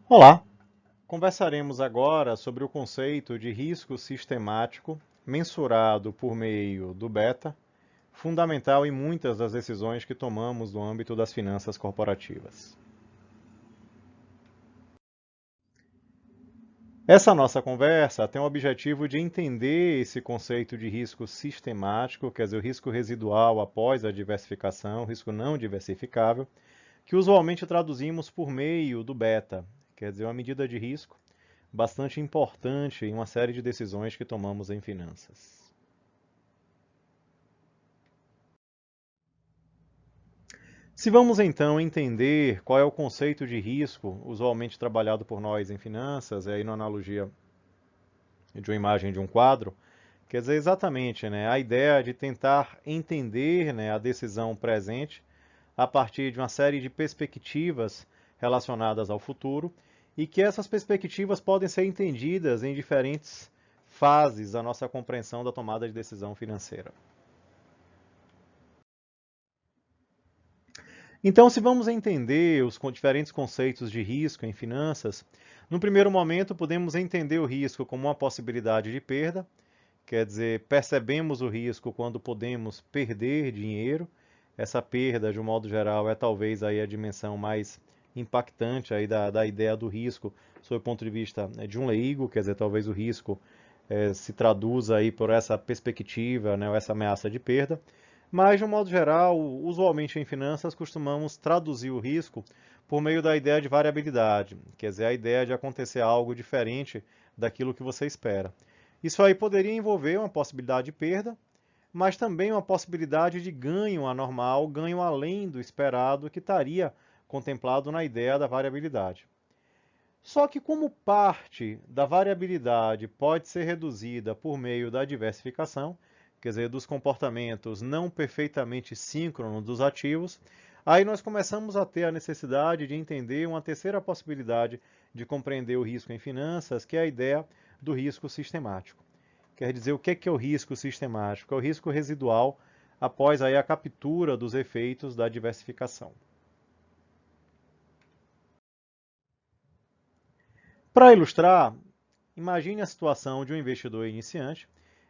Olá! Conversaremos agora sobre o conceito de risco sistemático mensurado por meio do beta, fundamental em muitas das decisões que tomamos no âmbito das finanças corporativas. Essa nossa conversa tem o objetivo de entender esse conceito de risco sistemático, quer dizer, o risco residual após a diversificação, o risco não diversificável, que usualmente traduzimos por meio do beta, quer dizer, uma medida de risco bastante importante em uma série de decisões que tomamos em finanças. Se vamos então entender qual é o conceito de risco usualmente trabalhado por nós em finanças, e aí na analogia de uma imagem de um quadro, quer dizer exatamente, a ideia de tentar entender, a decisão presente a partir de uma série de perspectivas relacionadas ao futuro e que essas perspectivas podem ser entendidas em diferentes fases da nossa compreensão da tomada de decisão financeira. Então, se vamos entender os diferentes conceitos de risco em finanças, no primeiro momento podemos entender o risco como uma possibilidade de perda, quer dizer, percebemos o risco quando podemos perder dinheiro. Essa perda, de um modo geral, é talvez aí a dimensão mais impactante aí da ideia do risco, sob o ponto de vista de um leigo, quer dizer, talvez o risco se traduza aí por essa perspectiva, ou essa ameaça de perda. Mas, de um modo geral, usualmente em finanças, costumamos traduzir o risco por meio da ideia de variabilidade, quer dizer, a ideia de acontecer algo diferente daquilo que você espera. Isso aí poderia envolver uma possibilidade de perda, mas também uma possibilidade de ganho anormal, ganho além do esperado, que estaria contemplado na ideia da variabilidade. Só que, como parte da variabilidade pode ser reduzida por meio da diversificação, quer dizer, dos comportamentos não perfeitamente síncronos dos ativos, aí nós começamos a ter a necessidade de entender uma terceira possibilidade de compreender o risco em finanças, que é a ideia do risco sistemático. Quer dizer, o que é o risco sistemático? É o risco residual após aí a captura dos efeitos da diversificação. Para ilustrar, imagine a situação de um investidor iniciante,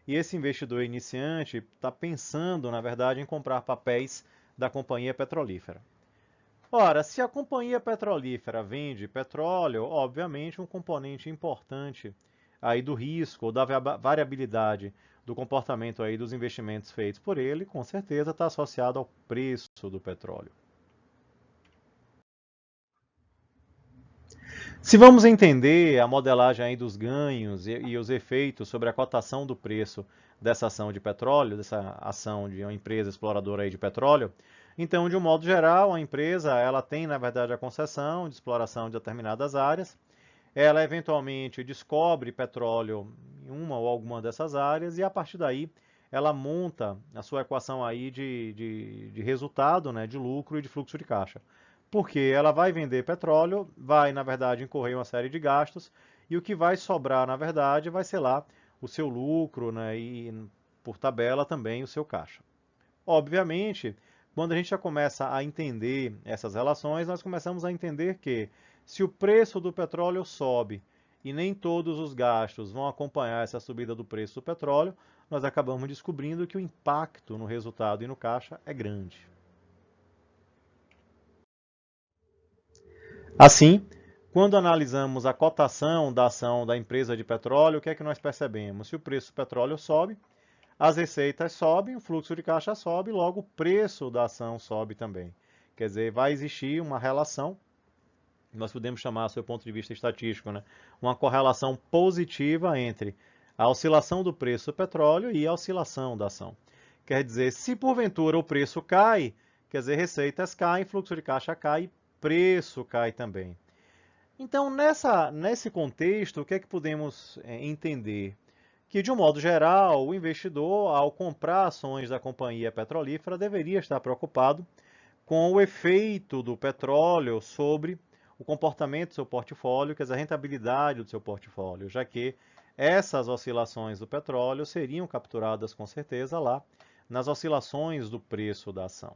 e esse investidor iniciante está pensando, na verdade, em comprar papéis da companhia petrolífera. Ora, se a companhia petrolífera vende petróleo, obviamente um componente importante aí do risco ou da variabilidade do comportamento aí dos investimentos feitos por ele, com certeza está associado ao preço do petróleo. Se vamos entender a modelagem aí dos ganhos e os efeitos sobre a cotação do preço dessa ação de petróleo, dessa ação de uma empresa exploradora aí de petróleo, então, de um modo geral, a empresa ela tem, na verdade, a concessão de exploração de determinadas áreas, ela eventualmente descobre petróleo em uma ou alguma dessas áreas e, a partir daí, ela monta a sua equação aí de resultado, de lucro e de fluxo de caixa. Porque ela vai vender petróleo, vai, na verdade, incorrer uma série de gastos, e o que vai sobrar, na verdade, vai ser lá o seu lucro, e, por tabela, também o seu caixa. Obviamente, quando a gente já começa a entender essas relações, nós começamos a entender que se o preço do petróleo sobe e nem todos os gastos vão acompanhar essa subida do preço do petróleo, nós acabamos descobrindo que o impacto no resultado e no caixa é grande. Assim, quando analisamos a cotação da ação da empresa de petróleo, o que é que nós percebemos? Se o preço do petróleo sobe, as receitas sobem, o fluxo de caixa sobe, logo o preço da ação sobe também. Quer dizer, vai existir uma relação, nós podemos chamar, do seu ponto de vista estatístico, uma correlação positiva entre a oscilação do preço do petróleo e a oscilação da ação. Quer dizer, se porventura o preço cai, quer dizer, receitas caem, fluxo de caixa cai, preço cai também. Então, nesse contexto, o que é que podemos entender? Que, de um modo geral, o investidor, ao comprar ações da companhia petrolífera, deveria estar preocupado com o efeito do petróleo sobre o comportamento do seu portfólio, quer dizer, a rentabilidade do seu portfólio, já que essas oscilações do petróleo seriam capturadas com certeza lá nas oscilações do preço da ação.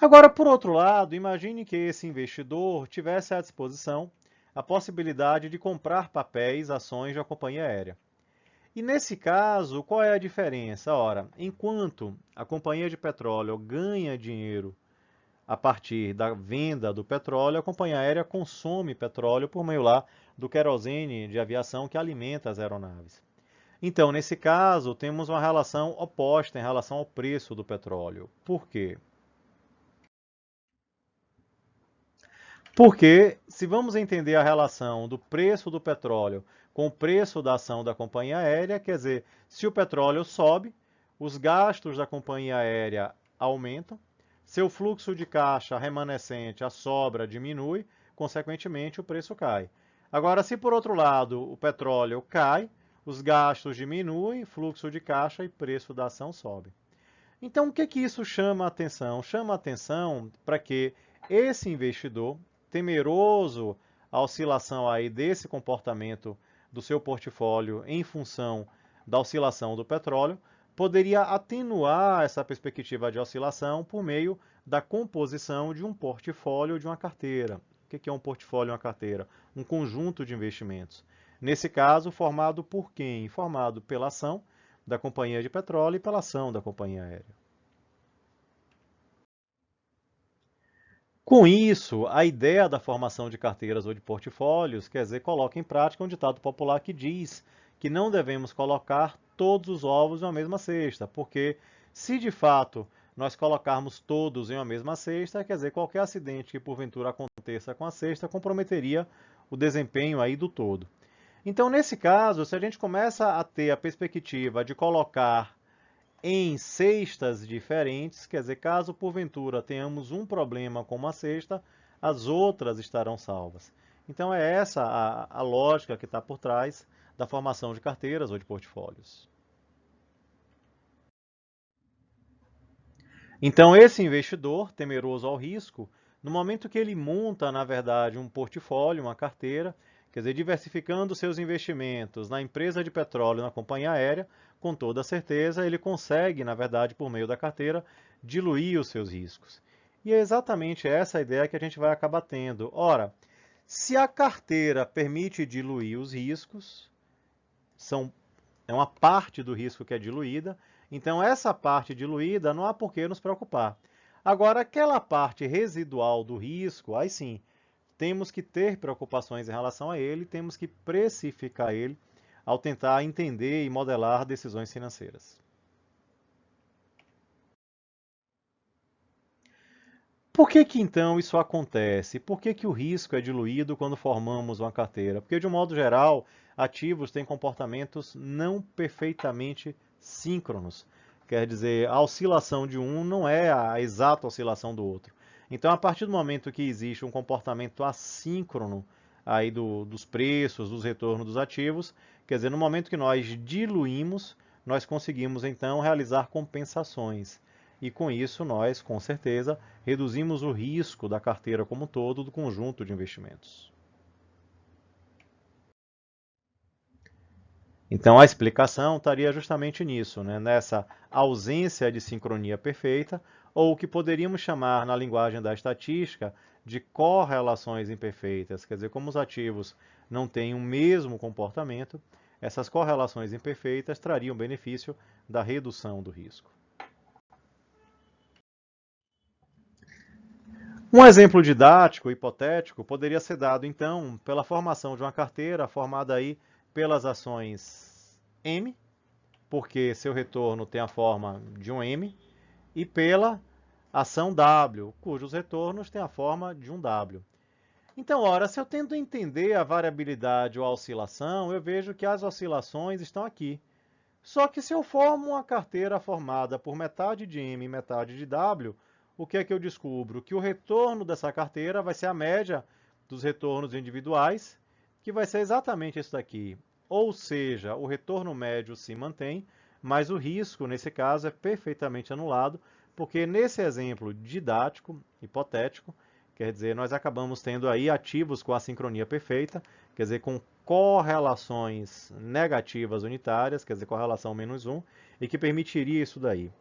Agora, por outro lado, imagine que esse investidor tivesse à disposição a possibilidade de comprar papéis, ações de uma companhia aérea. E nesse caso, qual é a diferença? Ora, enquanto a companhia de petróleo ganha dinheiro a partir da venda do petróleo, a companhia aérea consome petróleo por meio lá do querosene de aviação que alimenta as aeronaves. Então, nesse caso, temos uma relação oposta em relação ao preço do petróleo. Por quê? Porque, se vamos entender a relação do preço do petróleo com o preço da ação da companhia aérea, quer dizer, se o petróleo sobe, os gastos da companhia aérea aumentam, seu fluxo de caixa remanescente, a sobra, diminui, consequentemente o preço cai. Agora, se por outro lado o petróleo cai, os gastos diminuem, fluxo de caixa e preço da ação sobe. Então, o que que isso chama a atenção? Chama a atenção para que esse investidor, temeroso à oscilação aí desse comportamento do seu portfólio em função da oscilação do petróleo, poderia atenuar essa perspectiva de oscilação por meio da composição de um portfólio de uma carteira. O que é um portfólio e uma carteira? Um conjunto de investimentos. Nesse caso, formado por quem? Formado pela ação da companhia de petróleo e pela ação da companhia aérea. Com isso, a ideia da formação de carteiras ou de portfólios, quer dizer, coloca em prática um ditado popular que diz que não devemos colocar todos os ovos em uma mesma cesta, porque se de fato nós colocarmos todos em uma mesma cesta, quer dizer, qualquer acidente que porventura aconteça com a cesta comprometeria o desempenho aí do todo. Então, nesse caso, se a gente começa a ter a perspectiva de colocar em cestas diferentes, quer dizer, caso porventura tenhamos um problema com uma cesta, as outras estarão salvas. Então, é essa a lógica que está por trás da formação de carteiras ou de portfólios. Então, esse investidor, temeroso ao risco, no momento que ele monta, na verdade, um portfólio, uma carteira, quer dizer, diversificando seus investimentos na empresa de petróleo, na companhia aérea, com toda certeza ele consegue, na verdade, por meio da carteira, diluir os seus riscos. E é exatamente essa a ideia que a gente vai acabar tendo. Ora, se a carteira permite diluir os riscos, é uma parte do risco que é diluída, então essa parte diluída não há por que nos preocupar. Agora, aquela parte residual do risco, aí sim, temos que ter preocupações em relação a ele, temos que precificar ele ao tentar entender e modelar decisões financeiras. Por que que então isso acontece? Por que que o risco é diluído quando formamos uma carteira? Porque, de um modo geral, ativos têm comportamentos não perfeitamente síncronos. Quer dizer, a oscilação de um não é a exata oscilação do outro. Então, a partir do momento que existe um comportamento assíncrono aí dos preços, dos retornos dos ativos, quer dizer, no momento que nós diluímos, nós conseguimos então realizar compensações. E com isso, nós, com certeza, reduzimos o risco da carteira como um todo, do conjunto de investimentos. Então, a explicação estaria justamente nisso, né? Nessa ausência de sincronia perfeita, ou o que poderíamos chamar, na linguagem da estatística, de correlações imperfeitas. Quer dizer, como os ativos não têm o mesmo comportamento, essas correlações imperfeitas trariam benefício da redução do risco. Um exemplo didático, hipotético, poderia ser dado, então, pela formação de uma carteira formada aí pelas ações M, porque seu retorno tem a forma de um M, e pela ação W, cujos retornos têm a forma de um W. Então, ora, se eu tento entender a variabilidade ou a oscilação, eu vejo que as oscilações estão aqui. Só que se eu formo uma carteira formada por metade de M e metade de W, o que é que eu descubro? Que o retorno dessa carteira vai ser a média dos retornos individuais, que vai ser exatamente isso daqui. Ou seja, o retorno médio se mantém, mas o risco, nesse caso, é perfeitamente anulado, porque nesse exemplo didático, hipotético, quer dizer, nós acabamos tendo aí ativos com a sincronia perfeita, quer dizer, com correlações negativas unitárias, quer dizer, correlação -1, e que permitiria isso daí.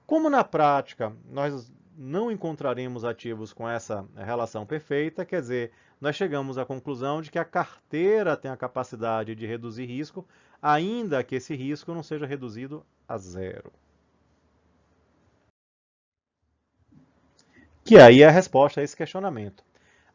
Como na prática nós não encontraremos ativos com essa relação perfeita, quer dizer, nós chegamos à conclusão de que a carteira tem a capacidade de reduzir risco, ainda que esse risco não seja reduzido a zero. Que aí é a resposta a esse questionamento.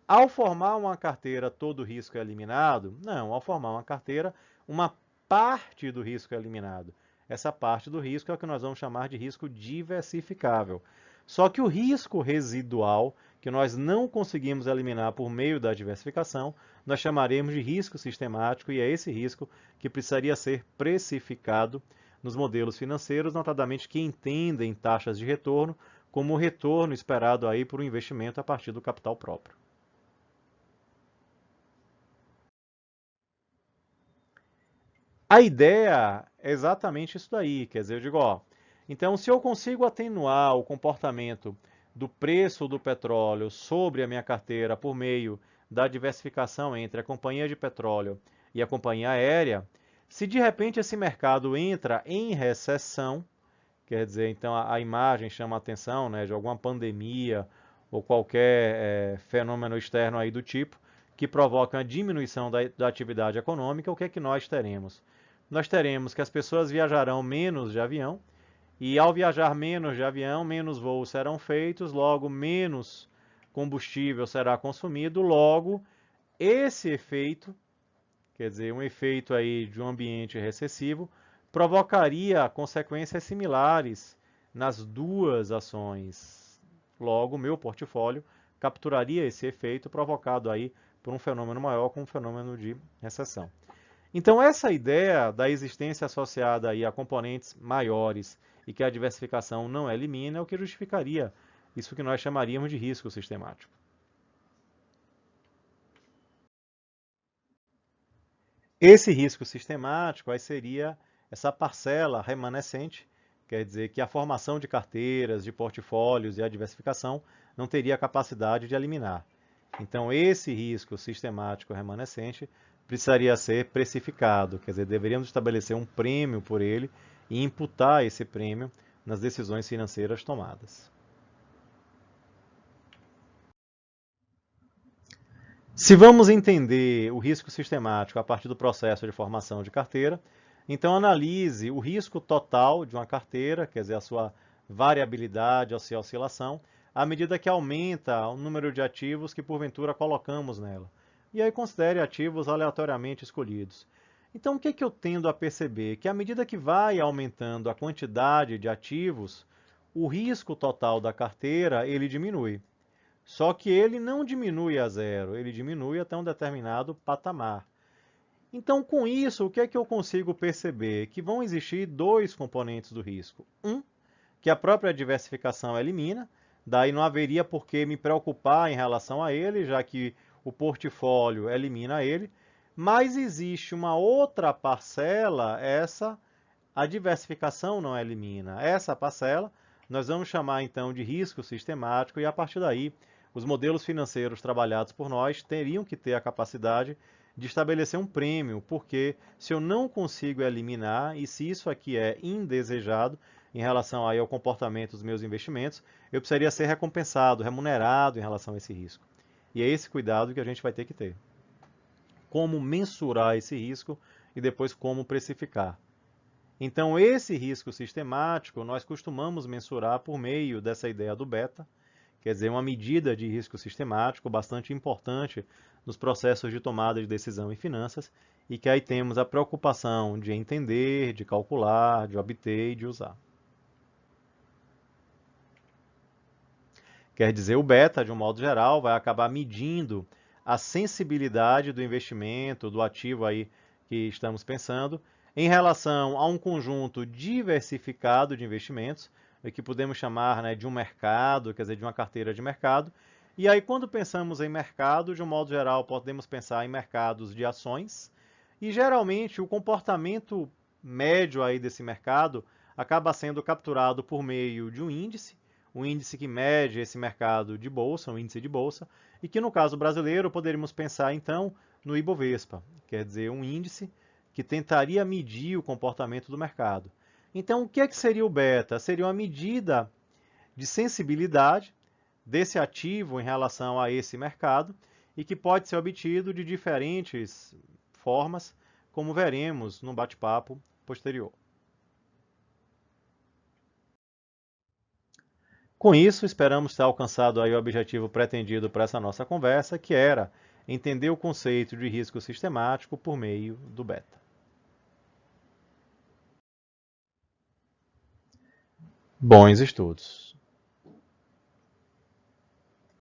Ao formar uma carteira, todo o risco é eliminado? Não, ao formar uma carteira, uma parte do risco é eliminado. Essa parte do risco é o que nós vamos chamar de risco diversificável. Só que o risco residual, que nós não conseguimos eliminar por meio da diversificação, nós chamaremos de risco sistemático, e é esse risco que precisaria ser precificado nos modelos financeiros, notadamente que entendem taxas de retorno como o retorno esperado aí por um investimento a partir do capital próprio. A ideia é exatamente isso daí, quer dizer, eu digo, ó, então se eu consigo atenuar o comportamento do preço do petróleo sobre a minha carteira por meio da diversificação entre a companhia de petróleo e a companhia aérea, se de repente esse mercado entra em recessão, quer dizer, então a imagem chama a atenção, né, de alguma pandemia ou qualquer fenômeno externo aí do tipo, que provoca a diminuição da atividade econômica, o que é que nós teremos? Nós teremos que as pessoas viajarão menos de avião, e ao viajar menos de avião, menos voos serão feitos, logo menos combustível será consumido, logo esse efeito, quer dizer, um efeito aí de um ambiente recessivo, provocaria consequências similares nas duas ações. Logo, meu portfólio capturaria esse efeito provocado aí por um fenômeno maior, como um fenômeno de recessão. Então, essa ideia da existência associada aí a componentes maiores e que a diversificação não elimina é o que justificaria isso que nós chamaríamos de risco sistemático. Esse risco sistemático aí seria essa parcela remanescente, quer dizer que a formação de carteiras, de portfólios e a diversificação não teria capacidade de eliminar. Então, esse risco sistemático remanescente precisaria ser precificado, quer dizer, deveríamos estabelecer um prêmio por ele e imputar esse prêmio nas decisões financeiras tomadas. Se vamos entender o risco sistemático a partir do processo de formação de carteira, então analise o risco total de uma carteira, quer dizer, a sua variabilidade, a sua oscilação, à medida que aumenta o número de ativos que porventura colocamos nela. E aí considere ativos aleatoriamente escolhidos. Então, o que eu tendo a perceber? Que à medida que vai aumentando a quantidade de ativos, o risco total da carteira ele diminui. Só que ele não diminui a zero, ele diminui até um determinado patamar. Então, com isso, o que é que eu consigo perceber? Que vão existir dois componentes do risco. Um, que a própria diversificação elimina, daí não haveria por que me preocupar em relação a ele, já que o portfólio elimina ele. Mas existe uma outra parcela, essa a diversificação não elimina. Essa parcela nós vamos chamar então de risco sistemático e a partir daí os modelos financeiros trabalhados por nós teriam que ter a capacidade de estabelecer um prêmio, porque se eu não consigo eliminar e se isso aqui é indesejado em relação aí ao comportamento dos meus investimentos, eu precisaria ser recompensado, remunerado em relação a esse risco. E é esse cuidado que a gente vai ter que ter. Como mensurar esse risco e depois como precificar. Então, esse risco sistemático nós costumamos mensurar por meio dessa ideia do beta, quer dizer, uma medida de risco sistemático bastante importante nos processos de tomada de decisão em finanças e que aí temos a preocupação de entender, de calcular, de obter e de usar. Quer dizer, o beta, de um modo geral, vai acabar medindo a sensibilidade do investimento, do ativo aí que estamos pensando, em relação a um conjunto diversificado de investimentos, que podemos chamar, né, de um mercado, quer dizer, de uma carteira de mercado. E aí, quando pensamos em mercado, de um modo geral, podemos pensar em mercados de ações. E geralmente o comportamento médio aí desse mercado acaba sendo capturado por meio de um índice que mede esse mercado de bolsa, um índice de bolsa, e que no caso brasileiro poderíamos pensar então no Ibovespa, quer dizer, um índice que tentaria medir o comportamento do mercado. Então, o que é que seria o beta? Seria uma medida de sensibilidade desse ativo em relação a esse mercado e que pode ser obtido de diferentes formas, como veremos no bate-papo posterior. Com isso, esperamos ter alcançado aí o objetivo pretendido para essa nossa conversa, que era entender o conceito de risco sistemático por meio do beta. Bons estudos!